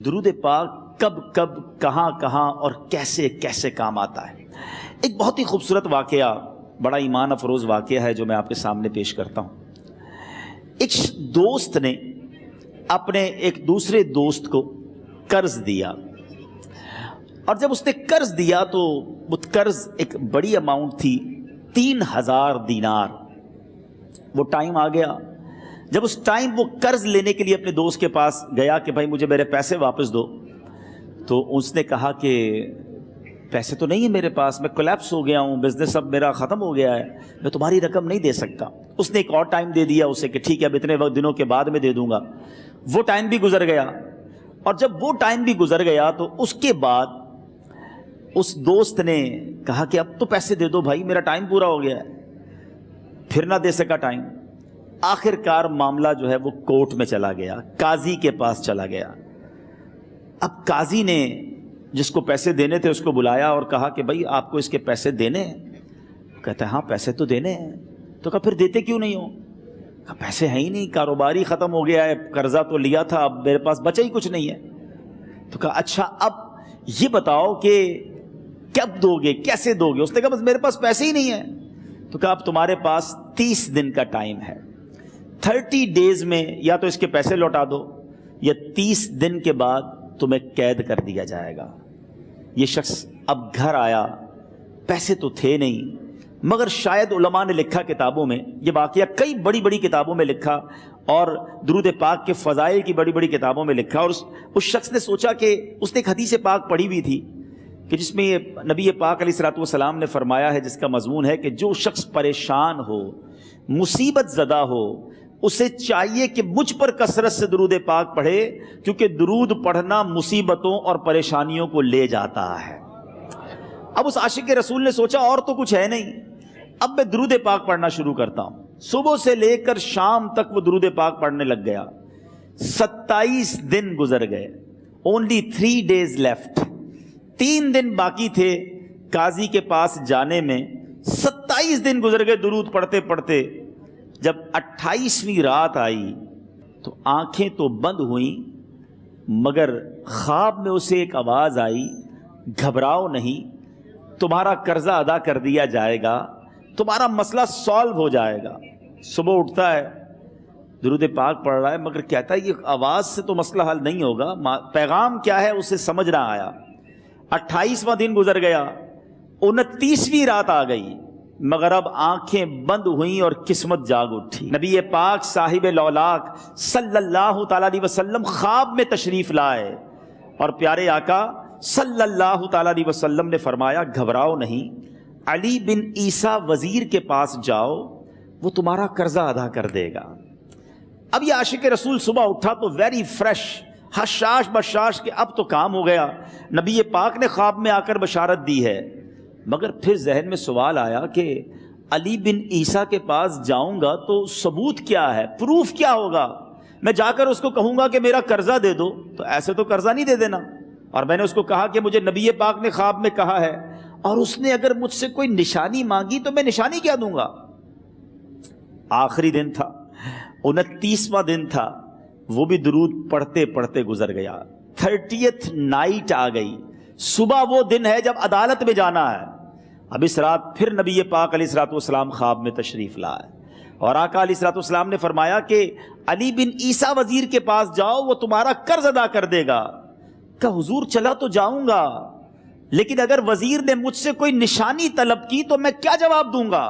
درود پاک کب کب کہاں کہاں اور کیسے کیسے کام آتا ہے۔ ایک بہت ہی خوبصورت واقعہ، بڑا ایمان افروز واقعہ ہے جو میں آپ کے سامنے پیش کرتا ہوں۔ ایک دوست نے اپنے ایک دوسرے دوست کو قرض دیا، اور جب اس نے قرض دیا تو وہ قرض ایک بڑی اماؤنٹ تھی، 3000 دینار۔ وہ ٹائم آ گیا جب اس ٹائم وہ قرض لینے کے لیے اپنے دوست کے پاس گیا کہ بھائی مجھے میرے پیسے واپس دو، تو اس نے کہا کہ پیسے تو نہیں ہے میرے پاس، میں کولیپس ہو گیا ہوں، بزنس اب میرا ختم ہو گیا ہے، میں تمہاری رقم نہیں دے سکتا۔ اس نے ایک اور ٹائم دے دیا اسے کہ ٹھیک ہے اب اتنے دنوں کے بعد میں دے دوں گا۔ وہ ٹائم بھی گزر گیا، اور جب وہ ٹائم بھی گزر گیا تو اس کے بعد اس دوست نے کہا کہ اب تو پیسے دے دو بھائی، میرا ٹائم پورا ہو گیا ہے۔ پھر نہ دے سکا ٹائم۔ آخر کار معاملہ جو ہے وہ کورٹ میں چلا گیا، قاضی کے پاس چلا گیا۔ اب قاضی نے جس کو پیسے دینے تھے اس کو بلایا اور کہا کہ بھائی آپ کو اس کے پیسے دینے ہیں؟ کہتا ہے ہاں پیسے تو دینے ہیں۔ تو کہا پھر دیتے کیوں نہیں ہو؟ کہا پیسے ہیں ہی نہیں، کاروبار ہی ختم ہو گیا ہے، قرضہ تو لیا تھا، اب میرے پاس بچا ہی کچھ نہیں ہے۔ تو کہا اچھا اب یہ بتاؤ کہ کب دو گے، کیسے دو گے؟ اس نے کہا بس میرے پاس پیسے ہی نہیں ہیں۔ تو کہا اب تمہارے پاس 30 دن کا ٹائم ہے، 30 ڈیز میں یا تو اس کے پیسے لوٹا دو یا 30 دن کے بعد تمہیں قید کر دیا جائے گا۔ یہ شخص اب گھر آیا، پیسے تو تھے نہیں، مگر شاید علماء نے لکھا کتابوں میں، یہ واقعہ کئی بڑی بڑی کتابوں میں لکھا اور درود پاک کے فضائل کی بڑی بڑی کتابوں میں لکھا، اور اس شخص نے سوچا کہ اس نے ایک حدیث پاک پڑھی ہوئی تھی کہ جس میں نبی پاک علیہ الصلوۃ والسلام نے فرمایا ہے، جس کا مضمون ہے کہ جو شخص پریشان ہو، مصیبت زدہ ہو، اسے چاہیے کہ مجھ پر کثرت سے درود پاک پڑھے، کیونکہ درود پڑھنا مصیبتوں اور پریشانیوں کو لے جاتا ہے۔ اب اس عاشق رسول نے سوچا اور تو کچھ ہے نہیں، اب میں درود پاک پڑھنا شروع کرتا ہوں۔ صبح سے لے کر شام تک وہ درود پاک پڑھنے لگ گیا۔ 27 دن گزر گئے، only 3 days left، 3 دن باقی تھے قاضی کے پاس جانے میں۔ 27 دن گزر گئے درود پڑھتے پڑھتے۔ جب 28ویں رات آئی تو آنکھیں تو بند ہوئیں، مگر خواب میں اسے ایک آواز آئی، گھبراؤ نہیں، تمہارا قرضہ ادا کر دیا جائے گا، تمہارا مسئلہ سالو ہو جائے گا۔ صبح اٹھتا ہے، درود پاک پڑھ رہا ہے، مگر کہتا ہے یہ آواز سے تو مسئلہ حل نہیں ہوگا، پیغام کیا ہے اسے سمجھ نہ آیا۔ 28واں دن گزر گیا، 29ویں رات آ گئی، مگر اب آنکھیں بند ہوئیں اور قسمت جاگ اٹھی۔ نبی پاک صاحب لولاک صلی اللہ تعالیٰ علیہ وسلم خواب میں تشریف لائے، اور پیارے آقا صلی اللہ تعالیٰ علیہ وسلم نے فرمایا گھبراؤ نہیں، علی بن عیسیٰ وزیر کے پاس جاؤ، وہ تمہارا قرضہ ادا کر دے گا۔ اب یہ عاشق رسول صبح اٹھا تو ویری فریش، حشاش بشاش کہ اب تو کام ہو گیا، نبی پاک نے خواب میں آ کر بشارت دی ہے۔ مگر پھر ذہن میں سوال آیا کہ علی بن عیسیٰ کے پاس جاؤں گا تو ثبوت کیا ہے، پروف کیا ہوگا؟ میں جا کر اس کو کہوں گا کہ میرا قرضہ دے دو، تو ایسے تو قرضہ نہیں دے دینا، اور میں نے اس کو کہا کہ مجھے نبی پاک نے خواب میں کہا ہے، اور اس نے اگر مجھ سے کوئی نشانی مانگی تو میں نشانی کیا دوں گا؟ آخری دن تھا، 29واں دن تھا، وہ بھی درود پڑھتے پڑھتے گزر گیا۔ 30th نائٹ آ گئی، صبح وہ دن ہے جب عدالت میں جانا ہے۔ اب اس رات پھر نبی پاک علیہ الصلوۃ والسلام خواب میں تشریف لائے، اور آقا علیہ الصلوۃ والسلام نے فرمایا کہ علی بن عیسیٰ وزیر کے پاس جاؤ، وہ تمہارا قرض ادا کر دے گا۔ کہ حضور چلا تو جاؤں گا، لیکن اگر وزیر نے مجھ سے کوئی نشانی طلب کی تو میں کیا جواب دوں گا؟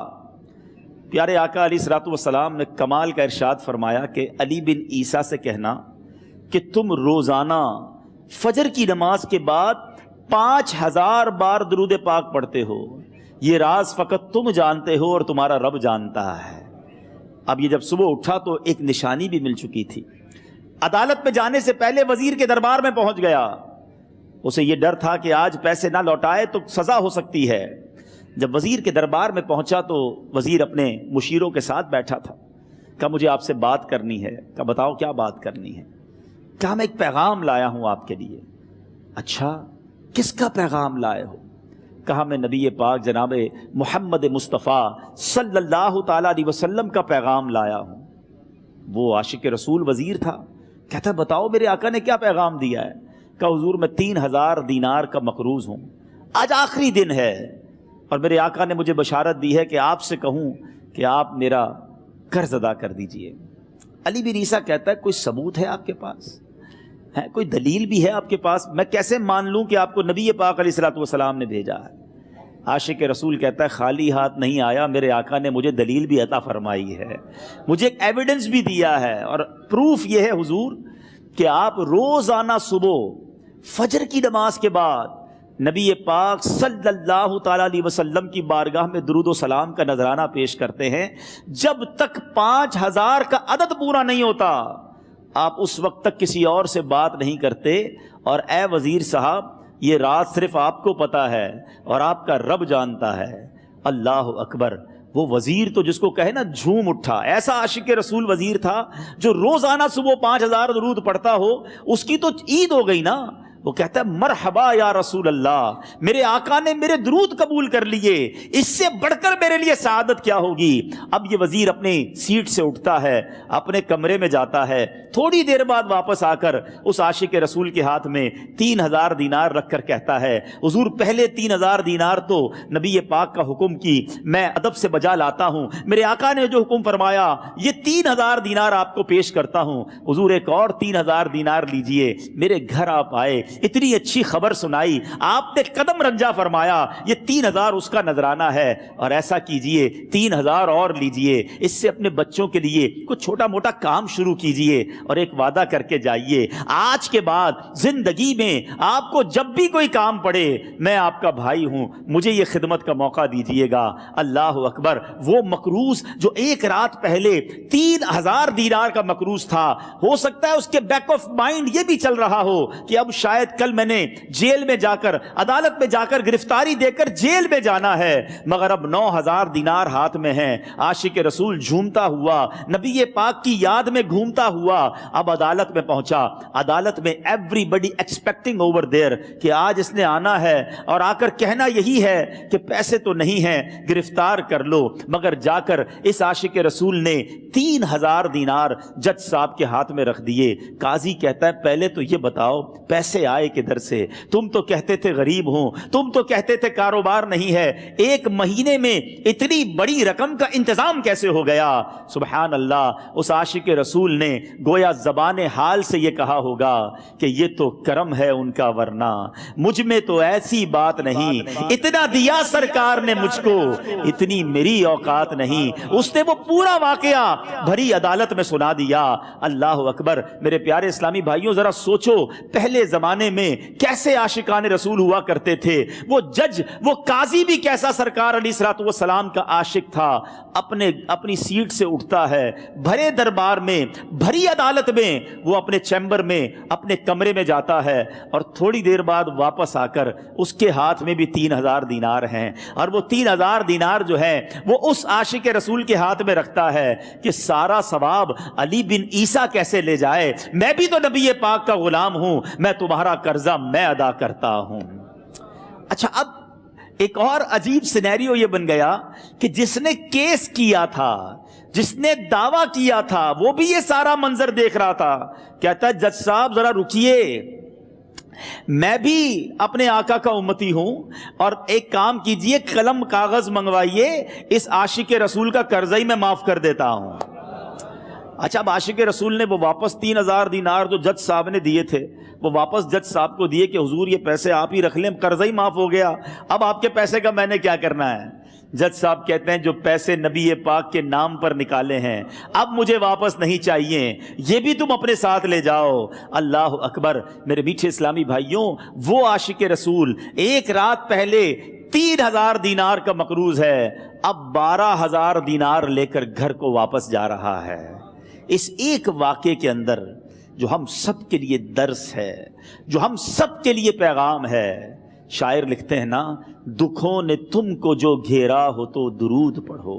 پیارے آقا علیہ الصلوۃ والسلام نے کمال کا ارشاد فرمایا کہ علی بن عیسیٰ سے کہنا کہ تم روزانہ فجر کی نماز کے بعد 5000 بار درود پاک پڑھتے ہو، یہ راز فقط تم جانتے ہو اور تمہارا رب جانتا ہے۔ اب یہ جب صبح اٹھا تو ایک نشانی بھی مل چکی تھی۔ عدالت میں جانے سے پہلے وزیر کے دربار میں پہنچ گیا، اسے یہ ڈر تھا کہ آج پیسے نہ لوٹائے تو سزا ہو سکتی ہے۔ جب وزیر کے دربار میں پہنچا تو وزیر اپنے مشیروں کے ساتھ بیٹھا تھا۔ کہا مجھے آپ سے بات کرنی ہے۔ کہا بتاؤ کیا بات کرنی ہے؟ کہا میں ایک پیغام لایا ہوں آپ کے لیے۔ اچھا کس کا پیغام لائے ہو؟ کہا میں نبی پاک جناب محمد مصطفیٰ صلی اللہ تعالیٰ علیہ وسلم کا پیغام لایا ہوں۔ وہ عاشق رسول وزیر تھا، کہتا بتاؤ میرے آقا نے کیا پیغام دیا ہے؟ کہا حضور میں 3000 دینار کا مقروض ہوں، آج آخری دن ہے اور میرے آقا نے مجھے بشارت دی ہے کہ آپ سے کہوں کہ آپ میرا قرض ادا کر دیجئے۔ علی بن عیسیٰ کہتا ہے کوئی ثبوت ہے آپ کے پاس؟ ہے کوئی دلیل بھی ہے آپ کے پاس؟ میں کیسے مان لوں کہ آپ کو نبی پاک علیہ الصلوۃ والسلام نے بھیجا ہے؟ عاشق رسول کہتا ہے خالی ہاتھ نہیں آیا، میرے آقا نے مجھے دلیل بھی عطا فرمائی ہے، مجھے ایک ایویڈنس بھی دیا ہے، اور پروف یہ ہے حضور کہ آپ روزانہ صبح فجر کی نماز کے بعد نبی پاک صلی اللہ تعالیٰ علیہ وسلم کی بارگاہ میں درود و سلام کا نذرانہ پیش کرتے ہیں۔ جب تک 5000 کا عدد پورا نہیں ہوتا آپ اس وقت تک کسی اور سے بات نہیں کرتے، اور اے وزیر صاحب یہ راز صرف آپ کو پتا ہے اور آپ کا رب جانتا ہے۔ اللہ اکبر! وہ وزیر تو جس کو کہے نا جھوم اٹھا، ایسا عاشق رسول وزیر تھا جو روزانہ صبح 5000 درود پڑھتا ہو، اس کی تو عید ہو گئی نا۔ وہ کہتا ہے مرحبا یا رسول اللہ، میرے آقا نے میرے درود قبول کر لیے، اس سے بڑھ کر میرے لیے سعادت کیا ہوگی۔ اب یہ وزیر اپنی سیٹ سے اٹھتا ہے، اپنے کمرے میں جاتا ہے، تھوڑی دیر بعد واپس آ کر اس عاشق رسول کے ہاتھ میں 3000 دینار رکھ کر کہتا ہے حضور پہلے 3000 دینار تو نبی پاک کا حکم کی میں ادب سے بجا لاتا ہوں، میرے آقا نے جو حکم فرمایا یہ 3000 دینار آپ کو پیش کرتا ہوں، حضور ایک اور 3000 دینار لیجئے۔ میرے گھر آپ آئے، اتنی اچھی خبر سنائی، آپ نے قدم رنجا فرمایا، یہ 3000 اس کا نذرانہ ہے، اور ایسا کیجئے 3000 اور لیجئے، اس سے اپنے بچوں کے لیے کچھ چھوٹا موٹا کام شروع کیجئے، اور ایک وعدہ کر کے جائیے، آج کے بعد زندگی میں آپ کو جب بھی کوئی کام پڑے میں آپ کا بھائی ہوں، مجھے یہ خدمت کا موقع دیجئے گا۔ اللہ اکبر! وہ مقروض جو ایک رات پہلے 3000 دینار کا مقروض تھا، ہو سکتا ہے اس کے بیک آف مائنڈ یہ بھی چل رہا ہو کہ اب شاید کل میں نے جیل میں جا کر، عدالت میں جا کر گرفتاری دے کر جیل میں جانا ہے، مگر اب 9000 دینار ہاتھ میں ہیں۔ عاشق رسول جھومتا ہوا نبی پاک کی یاد میں گھومتا ہوا اب عدالت میں پہنچا۔ عدالت میں everybody expecting over there کہ آج اس نے آنا ہے اور آ کر کہنا یہی ہے کہ پیسے تو نہیں ہیں، گرفتار کر لو، مگر جا کر اس عاشق رسول نے 3000 دینار جج صاحب کے ہاتھ میں رکھ دیے۔ قاضی کہتا ہے پہلے تو یہ بتاؤ پیسے آئے کدھر سے؟ تم تو کہتے تھے غریب ہوں، تم تو کہتے تھے کاروبار نہیں ہے، ایک مہینے میں اتنی بڑی رقم کا انتظام کیسے ہو گیا؟ سبحان اللہ! اس عاشق رسول نے گویا زبان حال سے یہ کہا ہوگا کہ یہ تو کرم ہے ان کا، ورنہ مجھ میں تو ایسی بات نہیں، اتنا دیا سرکار نے مجھ کو، اتنی میری اوقات نہیں۔ اس نے وہ پورا واقعہ بھری عدالت میں سنا دیا۔ اللہ اکبر! میرے پیارے اسلامی بھائیوں ذرا سوچو پہلے زمانے میں کیسے عاشقان رسول ہوا کرتے تھے، وہ جج، وہ قاضی بھی کیسا سرکار علیہ الصلوۃ والسلام کا عاشق تھا۔ اپنی سیٹ سے اٹھتا ہے، بھرے دربار میں، بھری عدالت میں، وہ اپنے چیمبر میں، اپنے کمرے میں جاتا ہے، اور تھوڑی دیر بعد واپس آ کر اس کے ہاتھ میں بھی 3000 دینار ہیں، اور وہ 3000 دینار جو ہے وہ اس عاشق رسول کے ہاتھ میں رکھتا ہے کہ سارا ثواب علی بن عیسیٰ کیسے لے جائے، میں بھی تو نبی پاک کا غلام ہوں، میں تمہارا قرضہ میں ادا کرتا ہوں۔ اچھا، اب ایک اور عجیب سینیریو یہ بن گیا کہ جس نے کیس کیا تھا، جس نے دعویٰ کیا تھا، وہ بھی یہ سارا منظر دیکھ رہا تھا۔ کہتا ہے جج صاحب ذرا رکیے، میں بھی اپنے آقا کا امتی ہوں، اور ایک کام کیجئے، قلم کاغذ منگوائیے، اس عاشق رسول کا قرضہ ہی میں معاف کر دیتا ہوں۔ اچھا، اب عاشق رسول نے وہ واپس 3000 دینار جو جج صاحب نے دیے تھے وہ واپس جج صاحب کو دیے کہ حضور یہ پیسے آپ ہی رکھ لیں، قرضہ ہی معاف ہو گیا، اب آپ کے پیسے کا میں نے کیا کرنا ہے؟ جج صاحب کہتے ہیں جو پیسے نبی پاک کے نام پر نکالے ہیں اب مجھے واپس نہیں چاہیے، یہ بھی تم اپنے ساتھ لے جاؤ۔ اللہ اکبر! میرے میٹھے اسلامی بھائیوں، وہ عاشق رسول ایک رات پہلے 3000 دینار کا مقروض ہے، اب 12000 دینار لے کر گھر کو واپس جا رہا ہے۔ اس ایک واقعے کے اندر جو ہم سب کے لیے درس ہے، جو ہم سب کے لیے پیغام ہے، شاعر لکھتے ہیں نا، دکھوں نے تم کو جو گھیرا ہو تو درود پڑھو،